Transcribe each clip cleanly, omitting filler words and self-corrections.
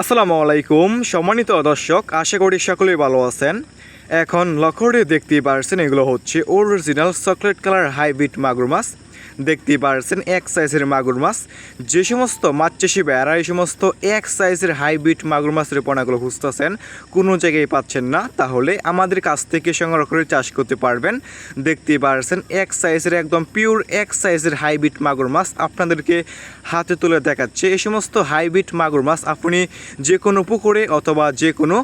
আসসালামু আলাইকুম সম্মানিত দর্শক, আশা করি সকলেই ভালো আছেন। এখন লক্ষ্য করে দেখতেই পারছেন এগুলো হচ্ছে অরিজিনাল চকলেট কালার হাইব্রিড মাগুর মাছ। দেখতেই পারছেন এক সাইজের মাগুর মাছ। যে সমস্ত মাছ চাষি ভাইয়েরা এই সমস্ত এক সাইজের হাইব্রিড মাগুর মাছের পোনাগুলো খুঁজতেছেন, কোনো জায়গায় পাচ্ছেন না, তাহলে আমাদের কাছ থেকে সংগ্রহ করে চাষ করতে পারবেন। দেখতেই পারছেন এক সাইজের একদম পিওর এক সাইজের হাইব্রিড মাগুর মাছ আপনাদেরকে হাতে তুলে দেখাচ্ছে। এই সমস্ত হাইব্রিড মাগুর মাছ আপনি যে কোনো পুকুরে অথবা যে কোনো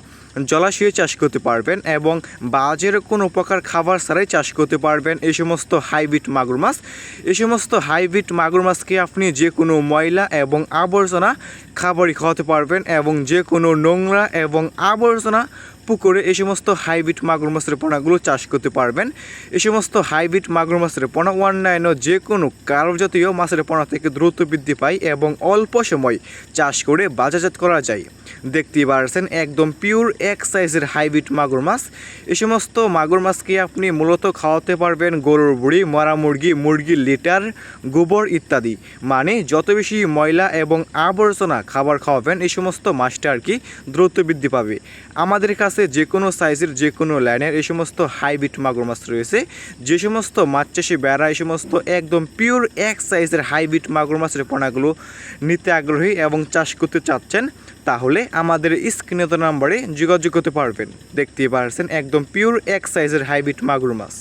জলাশয়ে চাষ করতে পারবেন এবং বাজারের কোনো প্রকার খাবার ছাড়াই চাষ করতে পারবেন এই সমস্ত হাইব্রিড মাগুর মাছ। এই সমস্ত হাইব্রিড মাগুর মাছকে আপনি যে কোনো ময়লা এবং আবর্জনা খাবারই খাওয়াতে পারবেন এবং যে কোনো নোংরা এবং আবর্জনা পুকুরে এই সমস্ত হাইব্রিড মাগুর মাছের পোনাগুলো চাষ করতে পারবেন। এই সমস্ত হাইব্রিড মাগুর মাছের পোনা অন্যান্য যে কোনো কার্বজাতীয় মাছের পোনা থেকে দ্রুত বৃদ্ধি পায় এবং অল্প সময় চাষ করে বাজারজাত করা যায়। দেখতেই পারছেন একদম পিওর এক সাইজের হাইব্রিড মাগুর মাছ। এই সমস্ত মাগুর মাছকে আপনি মূলত খাওয়াতে পারবেন গরুর বুড়ি, মরা মুরগি, মুরগির লিটার, গোবর ইত্যাদি। মানে যত বেশি ময়লা এবং আবর্জনা খাবার খাওয়াবেন এই সমস্ত মাছটা আর কি দ্রুত বৃদ্ধি পাবে। আমাদের কাছে যে কোনো সাইজের যে কোনো লাইনের এই সমস্ত হাইব্রিড মাগুর মাছ রয়েছে। যে সমস্ত মাছ চাষি বেড়া এই সমস্ত একদম পিওর এক সাইজের হাইব্রিড মাগুর মাছের পোনাগুলো নিতে আগ্রহী এবং চাষ করতে চাচ্ছেন, তাহলে আমাদের স্ক্রিনে নাম্বারে যোগাযোগ করতে পারবেন। দেখতেই পারছেন একদম পিওর এক সাইজের হাইব্রিড মাগুর মাছ।